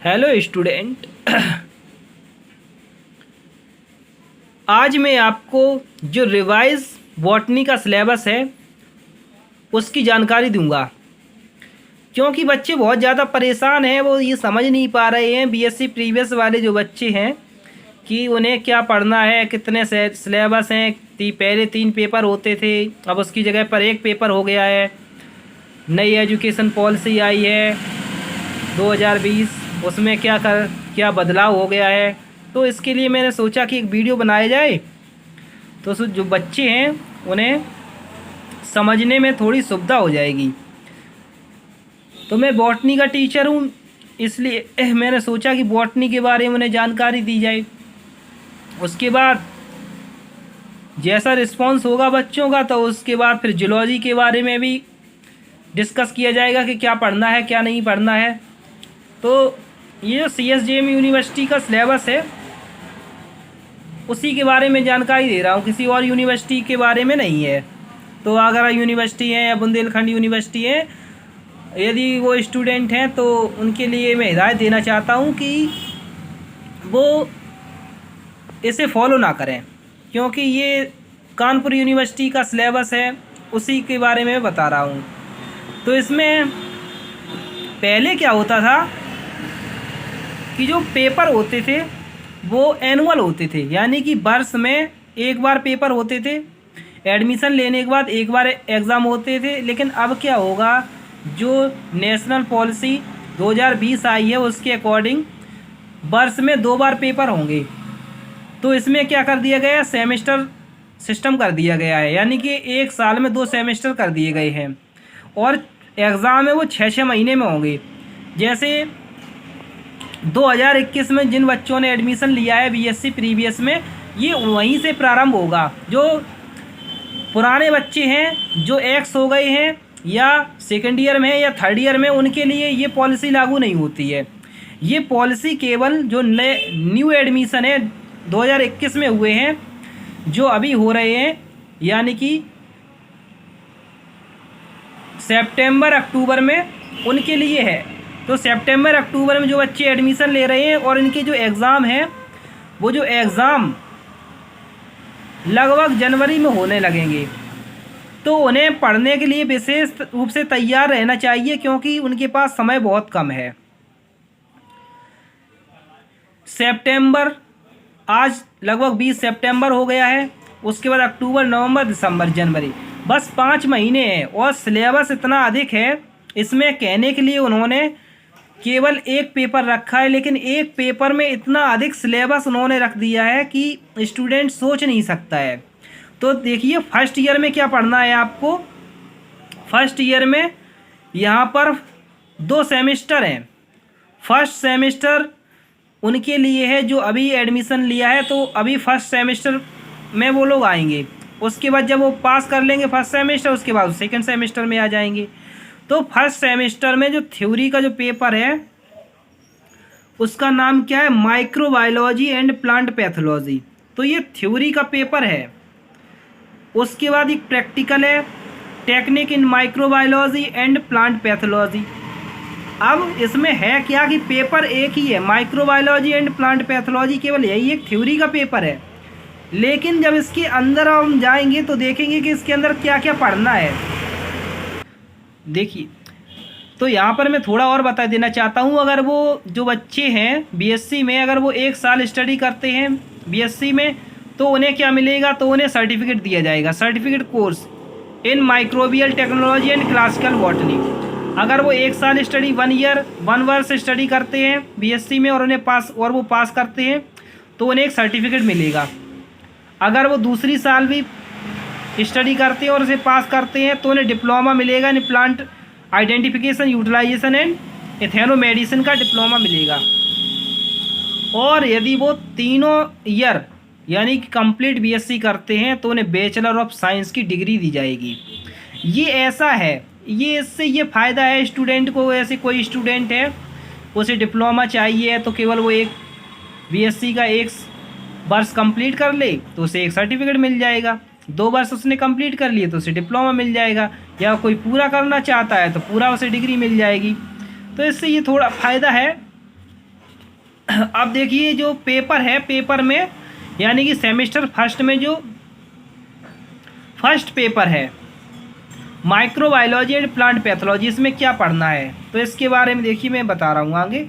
Hello student. आज मैं आपको जो रिवाइज बॉटनी का सिलेबस है उसकी जानकारी दूंगा, क्योंकि बच्चे बहुत ज़्यादा परेशान हैं। वो ये समझ नहीं पा रहे हैं, बीएससी प्रीवियस वाले जो बच्चे हैं, कि उन्हें क्या पढ़ना है, कितने सिलेबस हैं। पहले 3 पेपर होते थे, अब उसकी जगह पर 1 पेपर हो गया है। नई एजुकेशन पॉलिसी आई है 2020, उसमें क्या बदलाव हो गया है। तो इसके लिए मैंने सोचा कि एक वीडियो बनाया जाए, तो जो बच्चे हैं उन्हें समझने में थोड़ी सुविधा हो जाएगी। तो मैं बॉटनी का टीचर हूँ, इसलिए मैंने सोचा कि बॉटनी के बारे में उन्हें जानकारी दी जाए। उसके बाद जैसा रिस्पांस होगा बच्चों का, तो उसके बाद फिर जूलॉजी के बारे में भी डिस्कस किया जाएगा कि क्या पढ़ना है क्या नहीं पढ़ना है। तो ये जो CSJM यूनिवर्सिटी का सिलेबस है उसी के बारे में जानकारी दे रहा हूँ, किसी और यूनिवर्सिटी के बारे में नहीं है। तो आगरा यूनिवर्सिटी है या बुंदेलखंड यूनिवर्सिटी है, यदि वो स्टूडेंट हैं तो उनके लिए मैं हिदायत देना चाहता हूँ कि वो इसे फॉलो ना करें, क्योंकि ये कानपुर यूनिवर्सिटी का सिलेबस है, उसी के बारे में बता रहा हूँ। तो इसमें पहले क्या होता था कि जो पेपर होते थे वो एनुअल होते थे, यानी कि वर्ष में एक बार पेपर होते थे। एडमिशन लेने के बाद एक बार एग्ज़ाम होते थे। लेकिन अब क्या होगा, जो नेशनल पॉलिसी 2020 आई है उसके अकॉर्डिंग वर्ष में 2 बार पेपर होंगे। तो इसमें क्या कर दिया गया, सेमेस्टर सिस्टम कर दिया गया है, यानी कि एक साल में 2 सेमेस्टर कर दिए गए हैं। और एग्ज़ाम है वो 6-6 महीने में होंगे। जैसे 2021 में जिन बच्चों ने एडमिशन लिया है बीएससी प्रीवियस में, ये वहीं से प्रारंभ होगा। जो पुराने बच्चे हैं जो एक्स हो गए हैं या सेकेंड ईयर में या थर्ड ईयर में, उनके लिए ये पॉलिसी लागू नहीं होती है। ये पॉलिसी केवल जो नए न्यू एडमिशन है 2021 में हुए हैं, जो अभी हो रहे हैं, यानी कि सितंबर अक्टूबर में, उनके लिए है। तो सितंबर अक्टूबर में जो बच्चे एडमिशन ले रहे हैं और इनके जो एग्ज़ाम हैं, वो जो एग्ज़ाम लगभग जनवरी में होने लगेंगे। तो उन्हें पढ़ने के लिए विशेष रूप से तैयार रहना चाहिए, क्योंकि उनके पास समय बहुत कम है। सितंबर, आज लगभग 20 सितंबर हो गया है। उसके बाद अक्टूबर, नवंबर, दिसंबर, जनवरी, बस 5 महीने हैं। और सिलेबस इतना अधिक है, इसमें कहने के लिए उन्होंने केवल 1 पेपर रखा है, लेकिन 1 पेपर में इतना अधिक सिलेबस उन्होंने रख दिया है कि स्टूडेंट सोच नहीं सकता है। तो देखिए, फर्स्ट ईयर में क्या पढ़ना है आपको। फर्स्ट ईयर में यहाँ पर 2 सेमेस्टर हैं। फर्स्ट सेमेस्टर उनके लिए है जो अभी एडमिशन लिया है, तो अभी फर्स्ट सेमेस्टर में वो लोग आएंगे। उसके बाद जब वो पास कर लेंगे फर्स्ट सेमेस्टर, उसके बाद सेकंड सेमेस्टर में आ जाएंगे। तो फर्स्ट सेमेस्टर में जो थ्योरी का जो पेपर है उसका नाम क्या है, माइक्रोबायोलॉजी एंड प्लांट पैथोलॉजी। तो ये थ्योरी का पेपर है। उसके बाद एक प्रैक्टिकल है, technique in microbiology and plant pathology. अब इसमें है क्या कि पेपर एक ही है, माइक्रोबायोलॉजी एंड प्लांट पैथोलॉजी, केवल यही एक थ्योरी का पेपर है। लेकिन जब इसके अंदर हम जाएंगे तो देखेंगे कि इसके अंदर क्या क्या पढ़ना है। देखिए, तो यहाँ पर मैं थोड़ा और बता देना चाहता हूँ। अगर वो जो बच्चे हैं बीएससी में, अगर वो 1 साल स्टडी करते हैं बीएससी में, तो उन्हें क्या मिलेगा, तो उन्हें सर्टिफिकेट दिया जाएगा, certificate course in microbial technology and classical botany. अगर वो 1 साल स्टडी 1 वर्ष स्टडी करते हैं बीएससी में और वो पास करते हैं, तो उन्हें एक सर्टिफिकेट मिलेगा। अगर वो दूसरी साल भी स्टडी करते हैं और उसे पास करते हैं, तो उन्हें डिप्लोमा मिलेगा in plant identification, utilization and ethno medicine का डिप्लोमा मिलेगा। और यदि वो 3 ईयर यानी कि कंप्लीट बीएससी करते हैं, तो उन्हें बैचलर ऑफ साइंस की डिग्री दी जाएगी। ये ऐसा है, ये इससे ये फ़ायदा है स्टूडेंट को। ऐसे कोई स्टूडेंट है उसे डिप्लोमा चाहिए तो केवल वो एक बीएससी का 1 वर्ष कंप्लीट कर ले तो उसे एक सर्टिफिकेट मिल जाएगा। 2 वर्ष उसने कंप्लीट कर लिए तो उसे डिप्लोमा मिल जाएगा। या कोई पूरा करना चाहता है तो पूरा उसे डिग्री मिल जाएगी। तो इससे ये थोड़ा फ़ायदा है अब देखिए जो पेपर है, पेपर में यानी कि सेमेस्टर फर्स्ट में जो फर्स्ट पेपर है माइक्रोबायोलॉजी एंड प्लांट पैथोलॉजी, इसमें क्या पढ़ना है तो इसके बारे में देखिए मैं बता रहा हूँ आगे।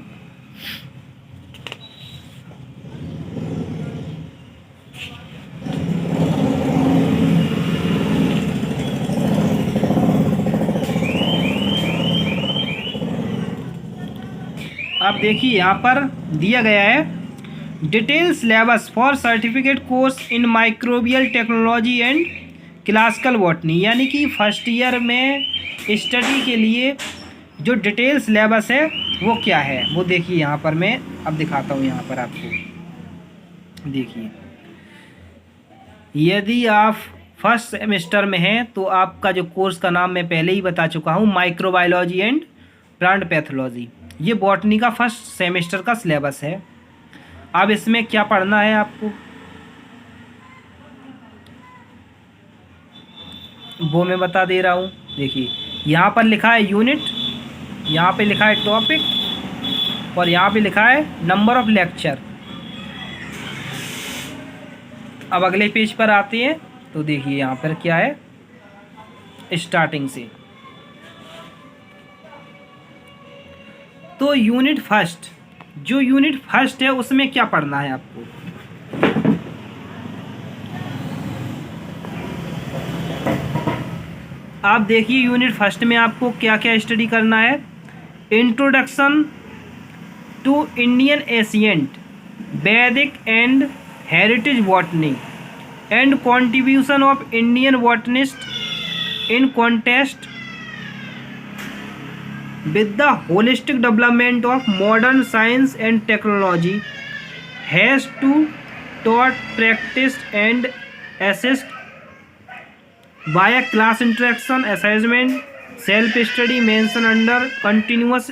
अब देखिए यहाँ पर दिया गया है detail syllabus for certificate course in microbial technology and classical botany, यानी कि फर्स्ट ईयर में स्टडी के लिए जो डिटेल सिलेबस है वो क्या है वो देखिए यहाँ पर मैं अब दिखाता हूँ। यहाँ पर आपको देखिए, यदि आप फर्स्ट सेमेस्टर में हैं तो आपका जो कोर्स का नाम मैं पहले ही बता चुका हूँ, माइक्रोबायोलॉजी एंड प्लांट पैथोलॉजी, ये बॉटनी का फर्स्ट सेमेस्टर का सिलेबस है। अब इसमें क्या पढ़ना है आपको वो मैं बता दे रहा हूँ। देखिए यहाँ पर लिखा है यूनिट, यहाँ पे लिखा है टॉपिक और यहाँ पे लिखा है नंबर ऑफ लेक्चर। अब अगले पेज पर आते हैं तो देखिए यहाँ पर क्या है स्टार्टिंग से। तो यूनिट फर्स्ट, जो यूनिट फर्स्ट है उसमें क्या पढ़ना है आपको। आप देखिए यूनिट फर्स्ट में आपको क्या क्या स्टडी करना है। इंट्रोडक्शन टू इंडियन एशियंट वैदिक and heritage botany and contribution of Indian botanist in contest with the holistic development of modern science and technology has to taught, practiced and assessed by a class interaction assessment self study mentioned under continuous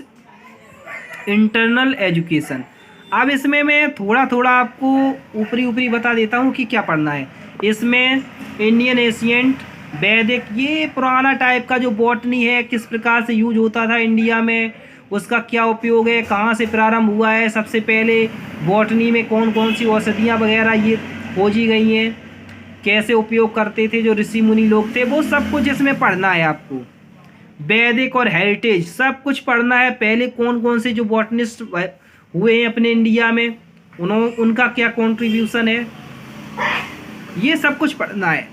internal education। अब इसमें मैं थोड़ा थोड़ा आपको ऊपरी ऊपरी बता देता हूँ कि क्या पढ़ना है। इसमें इंडियन एशियंट वैदिक, ये पुराना टाइप का जो बॉटनी है किस प्रकार से यूज होता था इंडिया में, उसका क्या उपयोग है, कहाँ से प्रारंभ हुआ है, सबसे पहले बॉटनी में कौन कौन सी औषधियाँ वगैरह ये खोजी गई हैं, कैसे उपयोग करते थे जो ऋषि मुनि लोग थे, वो सब कुछ इसमें पढ़ना है आपको। वैदिक और हेरिटेज सब कुछ पढ़ना है। पहले कौन कौन से जो बॉटनिस्ट हुए हैं अपने इंडिया में, उनका क्या कॉन्ट्रीब्यूशन है, ये सब कुछ पढ़ना है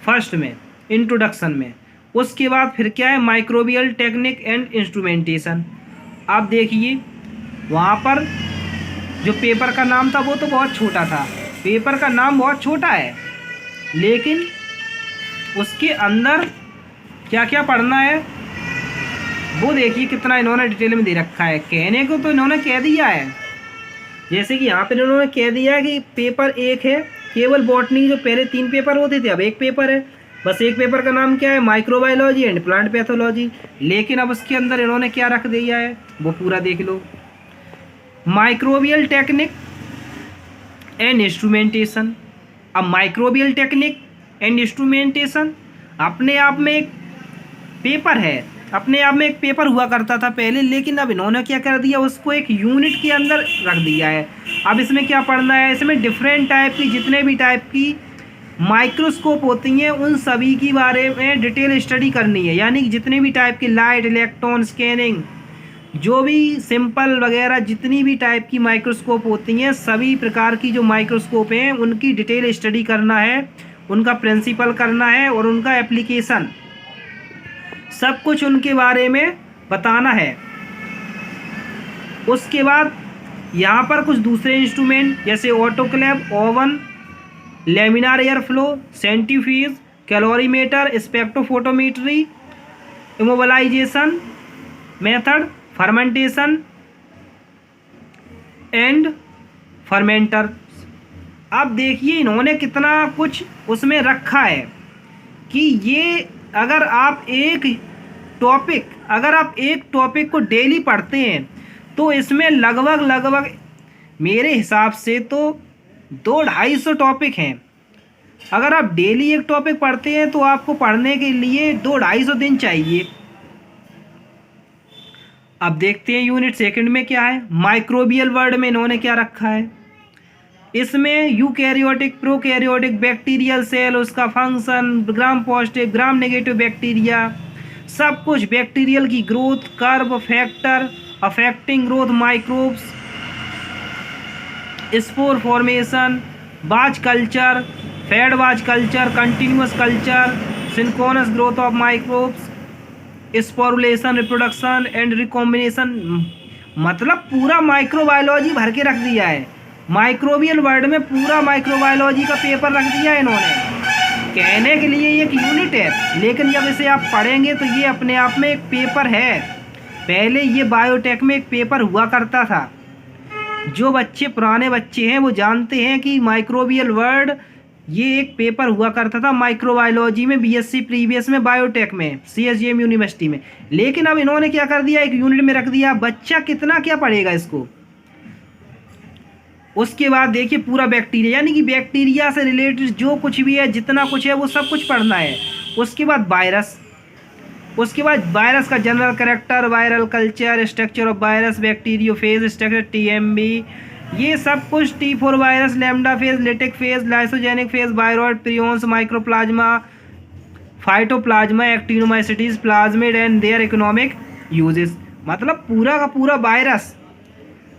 फर्स्ट में इंट्रोडक्शन में। उसके बाद फिर क्या है माइक्रोबियल टेक्निक एंड इंस्ट्रूमेंटेशन। आप देखिए वहाँ पर जो पेपर का नाम था वो तो बहुत छोटा था, पेपर का नाम बहुत छोटा है, लेकिन उसके अंदर क्या क्या पढ़ना है वो देखिए कितना इन्होंने डिटेल में दे रखा है। कहने को तो इन्होंने कह दिया है, जैसे कि यहाँ पे इन्होंने कह दिया है कि पेपर एक है, केवल बॉटनी जो पहले 3 पेपर होते थे अब एक पेपर है। बस एक पेपर का नाम क्या है माइक्रोबायोलॉजी एंड प्लांट पैथोलॉजी, लेकिन अब उसके अंदर इन्होंने क्या रख दिया है वो पूरा देख लो। Microbial technique and instrumentation. अब माइक्रोबियल टेक्निक एंड इंस्ट्रूमेंटेशन अपने आप में एक पेपर है, अपने आप में एक पेपर हुआ करता था पहले, लेकिन अब इन्होंने क्या कर दिया उसको एक यूनिट के अंदर रख दिया है। अब इसमें क्या पढ़ना है, इसमें डिफरेंट टाइप की जितने भी टाइप की माइक्रोस्कोप होती हैं उन सभी के बारे में डिटेल स्टडी करनी है। यानी कि जितने भी टाइप की लाइट, इलेक्ट्रॉन स्कैनिंग, जो भी सिंपल वगैरह जितनी भी टाइप की माइक्रोस्कोप होती हैं, सभी प्रकार की जो माइक्रोस्कोप हैं उनकी डिटेल स्टडी करना है, उनका प्रिंसिपल करना है और उनका एप्लीकेशन सब कुछ उनके बारे में बताना है। उसके बाद यहाँ पर कुछ दूसरे इंस्ट्रूमेंट जैसे autoclave, oven, laminar air flow, centrifuge, calorimeter, spectrophotometry, immobilisation method, fermentation and fermenter. अब देखिए इन्होंने कितना कुछ उसमें रखा है कि ये अगर आप एक टॉपिक को डेली पढ़ते हैं तो इसमें लगभग मेरे हिसाब से तो 200-250 टॉपिक हैं। अगर आप डेली एक टॉपिक पढ़ते हैं तो आपको पढ़ने के लिए 200-250 दिन चाहिए। अब देखते हैं यूनिट सेकंड में क्या है। माइक्रोबियल वर्ड में इन्होंने क्या रखा है, इसमें यूकैरियोटिक, प्रोकैरियोटिक, बैक्टीरियल सेल, उसका function, gram positive, gram negative bacteria, सब कुछ बैक्टीरियल की growth, curve, factor affecting growth, microbes, spore formation, बाज कल्चर, फेड बाज culture, continuous culture, synchronous growth of microbes, sporulation, reproduction and recombination. मतलब पूरा microbiology भर के रख दिया है। माइक्रोबियल वर्ड में पूरा माइक्रोबायोलॉजी का पेपर रख दिया है इन्होंने। कहने के लिए एक यूनिट है, लेकिन जब इसे आप पढ़ेंगे तो ये अपने आप में एक पेपर है। पहले ये बायोटेक में एक पेपर हुआ करता था। जो बच्चे पुराने बच्चे हैं वो जानते हैं कि माइक्रोबियल वर्ड ये एक पेपर हुआ करता था माइक्रोबायोलॉजी में, बीएससी प्रीवियस में, बायोटेक में, सीएसजीएम यूनिवर्सिटी में। लेकिन अब इन्होंने क्या कर दिया, एक यूनिट में रख दिया। बच्चा कितना क्या पढ़ेगा इसको। उसके बाद देखिए पूरा बैक्टीरिया, यानी कि बैक्टीरिया से रिलेटेड जो कुछ भी है, जितना कुछ है वो सब कुछ पढ़ना है। उसके बाद वायरस, उसके बाद वायरस का general character, viral culture, structure of virus, bacteriophage structure, TMV, ये सब कुछ, T4 virus, lambda phage, lytic phage, lysogenic phage, viroid, prions, mycoplasma, phytoplasma, actinomycetes, plasmid and their economic uses. मतलब पूरा का पूरा वायरस,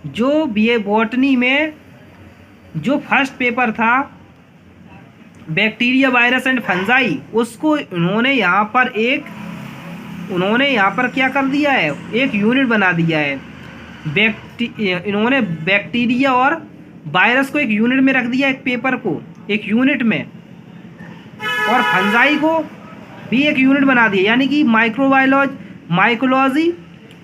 जो बीए बॉटनी में जो फर्स्ट पेपर था बैक्टीरिया, वायरस एंड फंजाई, उसको उन्होंने यहाँ पर क्या कर दिया है, एक यूनिट बना दिया है। इन्होंने बैक्टीरिया और वायरस को एक यूनिट में रख दिया, एक पेपर को एक यूनिट में, और फंजाई को भी एक यूनिट बना दिया। यानी कि माइकोलॉजी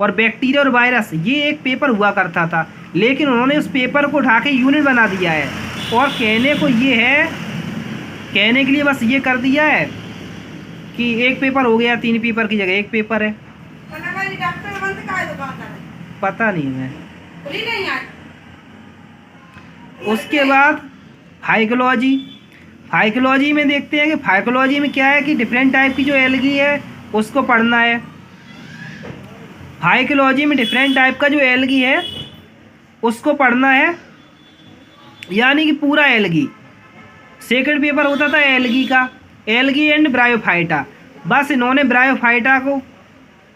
और बैक्टीरिया और वायरस ये एक पेपर हुआ करता था, लेकिन उन्होंने उस पेपर को उठा के यूनिट बना दिया है। और कहने को ये है, कहने के लिए बस ये कर दिया है कि एक पेपर हो गया, 3 पेपर की जगह एक पेपर है। पता नहीं है। उसके बाद फाइकोलॉजी, फाइकोलॉजी में देखते हैं कि फाइकोलॉजी में क्या है कि डिफरेंट टाइप की जो एल्गी है उसको पढ़ना है। फाइकोलॉजी में डिफरेंट टाइप का जो एल्गी है उसको पढ़ना है, यानी कि पूरा एल्गी। सेकंड पेपर होता था एल्गी का, एल्गी एंड ब्रायोफाइटा। बस इन्होंने ब्रायोफाइटा को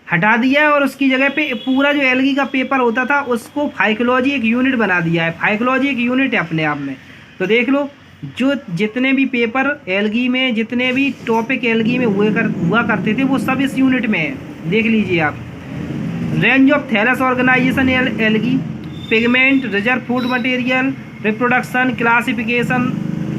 हटा दिया है और उसकी जगह पे पूरा जो एल्गी का पेपर होता था उसको फाइकोलॉजी एक यूनिट बना दिया है। फाइकोलॉजी एक यूनिट है अपने आप में। तो देख लो, जो जितने भी पेपर एल्गी में, जितने भी टॉपिक एल्गी में हुआ करते थे वो सब इस यूनिट में है। देख लीजिए आप। Range of thallus organization algae, pigment, reserve food material, reproduction, classification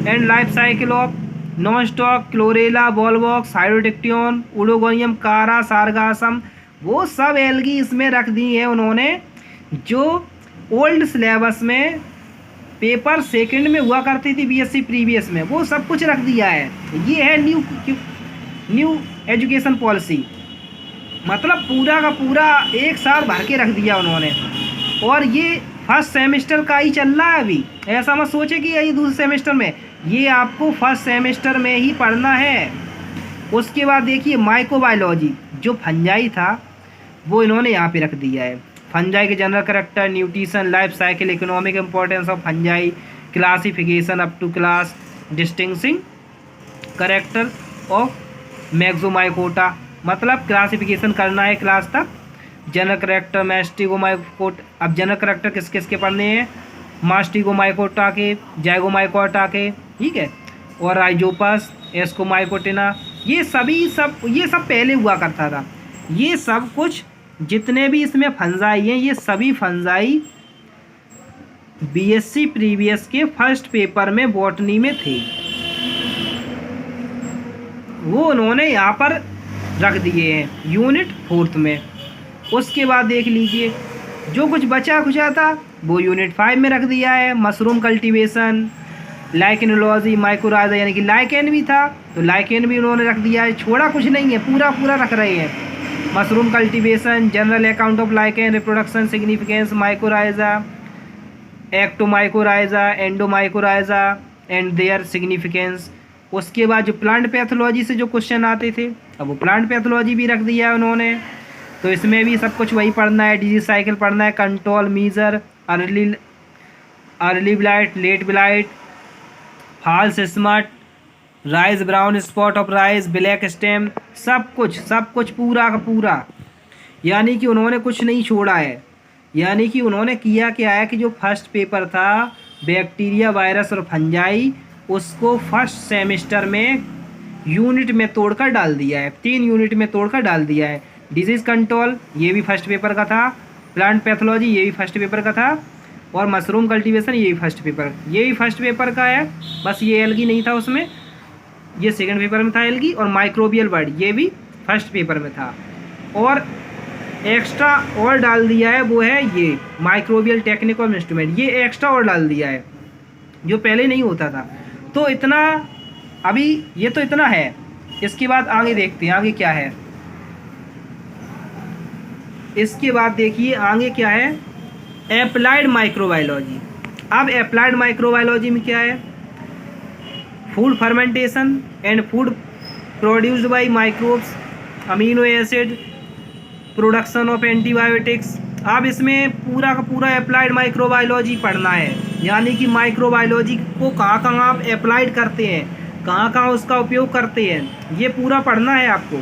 and life cycle of Nostoc, Chlorella, Volvox, Hydrodictyon, Oedogonium, Chara, Sargassum, वो सब एल्गी इसमें रख दी है उन्होंने। जो ओल्ड सिलेबस में पेपर सेकंड में हुआ करती थी बीएससी प्रीवियस में, वो सब कुछ रख दिया है। ये है न्यू एजुकेशन पॉलिसी। मतलब पूरा का पूरा एक साल भर के रख दिया उन्होंने। और ये फर्स्ट सेमेस्टर का ही चल रहा है अभी। ऐसा मत सोचे कि ये दूसरे सेमेस्टर में, ये आपको फर्स्ट सेमेस्टर में ही पढ़ना है। उसके बाद देखिए माइक्रोबायोलॉजी, जो फंजाई था वो इन्होंने यहाँ पे रख दिया है। फंजाई के general character, nutrition, life cycle, economic importance of fungi, classification up to class, distinguishing character of Mastigomycota. मतलब क्लासिफिकेशन करना है क्लास तक। General character Mastigomycota. अब जनरल कैरेक्टर किस किस के पढ़ने हैं, मास्टिगोमाइकोटा के, जाइगोमाइकोटा के, ठीक है, और राइजोपस, एस्कोमाइकोटिना, ये सब पहले हुआ करता था। ये सब कुछ जितने भी इसमें फंजाई हैं, ये सभी फंजाई बीएससी प्रीवियस के फर्स्ट पेपर में बॉटनी में थे, वो उन्होंने यहाँ पर रख दिए हैं यूनिट 4 में। उसके बाद देख लीजिए जो कुछ बचा खुचा था वो यूनिट 5 में रख दिया है। मशरूम कल्टीवेशन, लाइकेनोलॉजी, माइकोराइजा, यानी कि लाइकेन भी था तो लाइकेन भी उन्होंने रख दिया है। छोड़ा कुछ नहीं है, पूरा पूरा रख रहे हैं। Mushroom cultivation, general account of lichen, reproduction, significance, mycorrhiza, ectomycorrhiza, endomycorrhiza and their significance. उसके बाद जो प्लांट पैथोलॉजी से जो क्वेश्चन आते थे, अब वो प्लांट पैथोलॉजी भी रख दिया है उन्होंने। तो इसमें भी सब कुछ वही पढ़ना है, डिजीज साइकिल पढ़ना है, control measure, early blight, late blight, false smut, rice brown spot of rice, black stem, सब कुछ पूरा का पूरा। यानी कि उन्होंने कुछ नहीं छोड़ा है। यानी कि उन्होंने किया क्या है कि जो फर्स्ट पेपर था बैक्टीरिया, वायरस और फंजाई, उसको फर्स्ट सेमेस्टर में यूनिट में तोड़कर डाल दिया है, 3 यूनिट में तोड़कर डाल दिया है। डिजीज़ कंट्रोल ये भी फर्स्ट पेपर का था, प्लांट पैथोलॉजी ये भी फर्स्ट पेपर का था, और मशरूम कल्टीवेशन ये भी फर्स्ट पेपर का है। बस ये एल्गी नहीं था उसमें, ये सेकंड पेपर में था एल्गी। और माइक्रोबियल वर्ड ये भी फर्स्ट पेपर में था। और एक्स्ट्रा और डाल दिया है, वो है ये माइक्रोबियल टेक्निक और इंस्ट्रूमेंट, ये एक्स्ट्रा और डाल दिया है जो पहले नहीं होता था। तो इतना अभी ये तो इतना है। इसके बाद आगे देखते हैं आगे क्या है। इसके बाद देखिए आगे क्या है, एप्लाइड माइक्रोबायोलॉजी। अब एप्लाइड माइक्रोबायोलॉजी में क्या है, food fermentation and food produced by microbes, amino acid, production of antibiotics. अब इसमें पूरा का पूरा अप्लाइड माइक्रोबायोलॉजी पढ़ना है। यानी कि माइक्रोबायोलॉजी को कहाँ कहाँ आप अप्लाइड करते हैं, कहाँ कहाँ उसका उपयोग करते हैं, ये पूरा पढ़ना है आपको।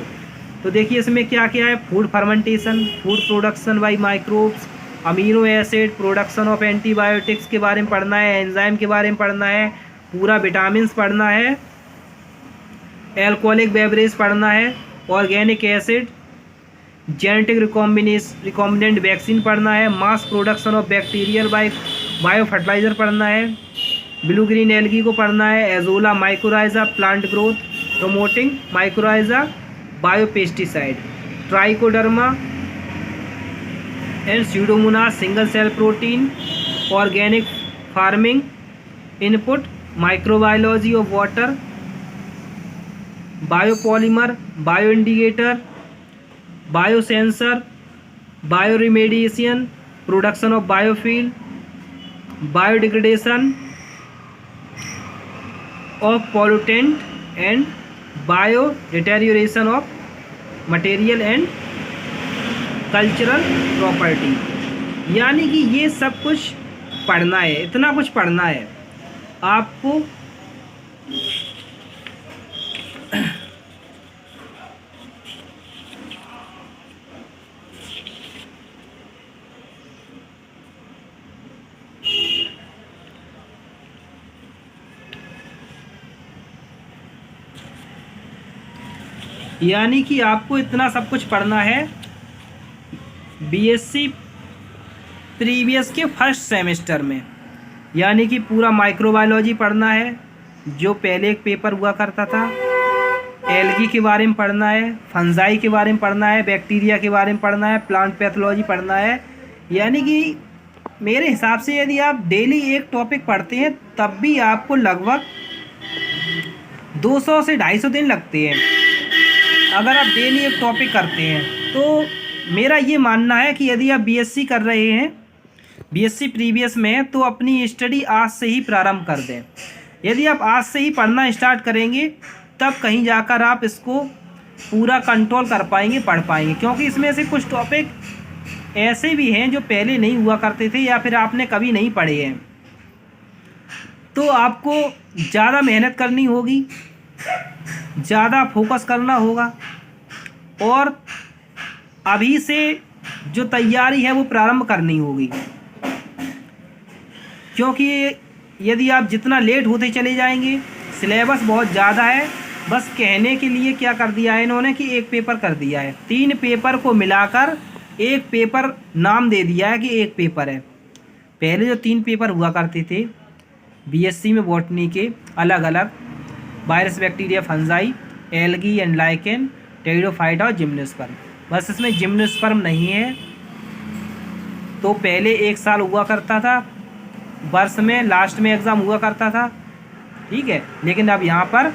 तो देखिए इसमें क्या क्या है, food fermentation, food production by microbes, amino acid, production of antibiotics के बारे में पढ़ना है, एंजाइम के बारे में पढ़ना है, पूरा विटामिन्स पढ़ना है, एल्कोहलिक बेवरेज पढ़ना है, organic acid, genetic recombinant vaccine पढ़ना है, mass production of bacterial bio fertilizer पढ़ना है, ब्लू ग्रीन एल्गी को पढ़ना है, azolla mycorrhiza, plant growth promoting mycorrhiza, bio pesticide, trichoderma and pseudomonas, single cell protein, organic farming input, microbiology of water, biopolymer, bio indicator, biosensor, bio remediation, production of biofuel, biodegradation of pollutant and bio deterioration of material and cultural property. यानी कि ये सब कुछ पढ़ना है, इतना कुछ पढ़ना है आपको। यानी कि आपको इतना सब कुछ पढ़ना है बीएससी प्रीवियस के फर्स्ट सेमेस्टर में। यानी कि पूरा माइक्रोबायोलॉजी पढ़ना है जो पहले एक पेपर हुआ करता था, एल्गी के बारे में पढ़ना है, फंजाई के बारे में पढ़ना है, बैक्टीरिया के बारे में पढ़ना है, प्लांट पैथोलॉजी पढ़ना है। यानी कि मेरे हिसाब से यदि आप डेली एक टॉपिक पढ़ते हैं तब भी आपको लगभग 200 से 250 दिन लगते हैं अगर आप डेली एक टॉपिक करते हैं। तो मेरा ये मानना है कि यदि आप बीएससी कर रहे हैं, बीएससी प्रीवियस में, तो अपनी स्टडी आज से ही प्रारंभ कर दें। यदि आप आज से ही पढ़ना स्टार्ट करेंगे तब कहीं जाकर आप इसको पूरा कंट्रोल कर पाएंगे, पढ़ पाएंगे। क्योंकि इसमें से कुछ टॉपिक ऐसे भी हैं जो पहले नहीं हुआ करते थे या फिर आपने कभी नहीं पढ़े हैं। तो आपको ज़्यादा मेहनत करनी होगी, ज़्यादा फोकस करना होगा और अभी से जो तैयारी है वो प्रारंभ करनी होगी। क्योंकि यदि आप जितना लेट होते चले जाएंगे, सिलेबस बहुत ज़्यादा है। बस कहने के लिए क्या कर दिया है इन्होंने कि एक पेपर कर दिया है, 3 पेपर को मिलाकर एक पेपर नाम दे दिया है कि एक पेपर है। पहले जो 3 पेपर हुआ करते थे बीएससी में बॉटनी के अलग अलग, virus, bacteria, fungi, algae and lichen, pteridophyta और जिम्नोस्पर्म। बस इसमें जिम्नोस्पर्म नहीं है। तो पहले 1 साल हुआ करता था, वर्ष में लास्ट में एग्ज़ाम हुआ करता था, ठीक है। लेकिन अब यहाँ पर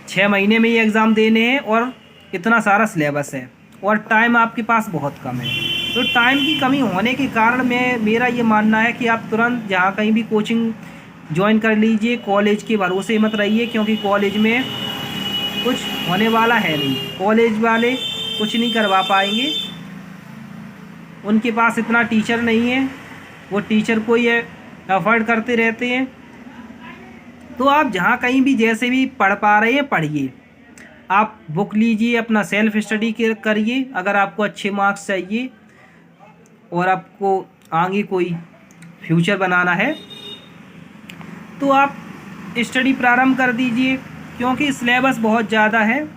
6 महीने में ही एग्ज़ाम देने हैं और इतना सारा सिलेबस है और टाइम आपके पास बहुत कम है। तो टाइम की कमी होने के कारण मेरा ये मानना है कि आप तुरंत जहाँ कहीं भी कोचिंग ज्वाइन कर लीजिए। कॉलेज के भरोसे मत रहिए, क्योंकि कॉलेज में कुछ होने वाला है नहीं। कॉलेज वाले कुछ नहीं करवा पाएंगे। उनके पास इतना टीचर नहीं है, वो टीचर को ये अफोर्ड करते रहते हैं। तो आप जहाँ कहीं भी जैसे भी पढ़ पा रहे हैं पढ़िए, आप बुक लीजिए, अपना सेल्फ स्टडी करिए। अगर आपको अच्छे मार्क्स चाहिए और आपको आगे कोई फ्यूचर बनाना है तो आप स्टडी प्रारंभ कर दीजिए, क्योंकि सिलेबस बहुत ज़्यादा है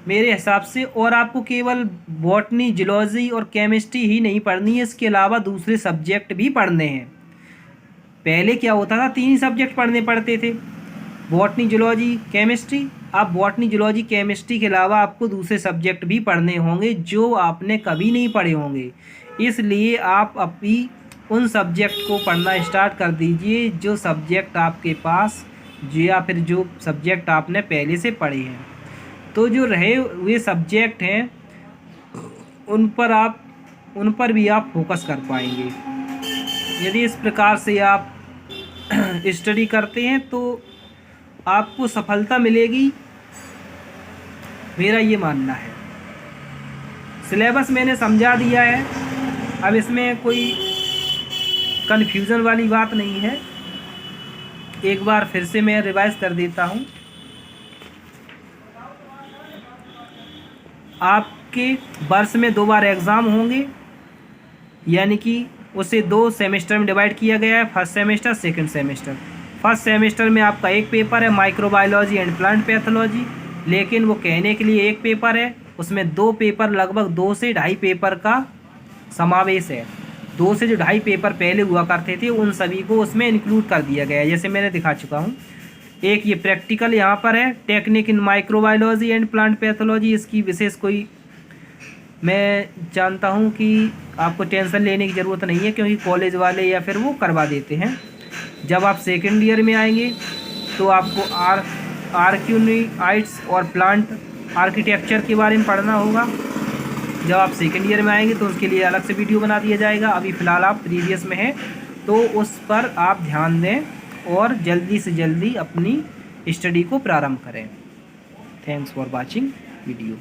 मेरे हिसाब से। और आपको केवल बॉटनी, जूलॉजी और केमिस्ट्री ही नहीं पढ़नी है, इसके अलावा दूसरे सब्जेक्ट भी पढ़ने हैं। पहले क्या होता था, 3 ही सब्जेक्ट पढ़ने पड़ते थे, बॉटनी, जूलॉजी, केमिस्ट्री। अब बॉटनी, जूलॉजी, केमिस्ट्री के अलावा आपको दूसरे सब्जेक्ट भी पढ़ने होंगे जो आपने कभी नहीं पढ़े होंगे। इसलिए आप अभी उन सब्जेक्ट को पढ़ना स्टार्ट कर दीजिए जो सब्जेक्ट आपके पास या फिर जो सब्जेक्ट आपने पहले से पढ़े हैं। तो जो रहे हुए सब्जेक्ट हैं उन पर भी आप फोकस कर पाएंगे। यदि इस प्रकार से आप स्टडी करते हैं तो आपको सफलता मिलेगी, मेरा ये मानना है। सिलेबस मैंने समझा दिया है, अब इसमें कोई कन्फ्यूज़न वाली बात नहीं है। एक बार फिर से मैं रिवाइज कर देता हूँ। आपके वर्ष में 2 बार एग्ज़ाम होंगे, यानी कि उसे 2 सेमेस्टर में डिवाइड किया गया है, first semester, second semester. First semester में आपका एक पेपर है माइक्रोबायोलॉजी एंड प्लांट पैथोलॉजी, लेकिन वो कहने के लिए एक पेपर है, उसमें 2 पेपर, लगभग 2 से ढाई पेपर का समावेश है। 2 से जो ढाई पेपर पहले हुआ करते थे उन सभी को उसमें इंक्लूड कर दिया गया है, जैसे मैंने दिखा चुका हूँ। एक ये प्रैक्टिकल यहाँ पर है, technique in microbiology and plant pathology. इसकी विशेष कोई, मैं जानता हूँ कि आपको टेंशन लेने की ज़रूरत नहीं है, क्योंकि कॉलेज वाले या फिर वो करवा देते हैं। जब आप सेकेंड ईयर में आएंगे तो आपको आर्क्यूनाइट्स और प्लांट आर्किटेक्चर के बारे में पढ़ना होगा। जब आप सेकेंड ईयर में आएंगे तो उसके लिए अलग से वीडियो बना दिया जाएगा। अभी फ़िलहाल आप प्रीवियस में हैं तो उस पर आप ध्यान दें और जल्दी से जल्दी अपनी स्टडी को प्रारंभ करें। Thanks for watching video.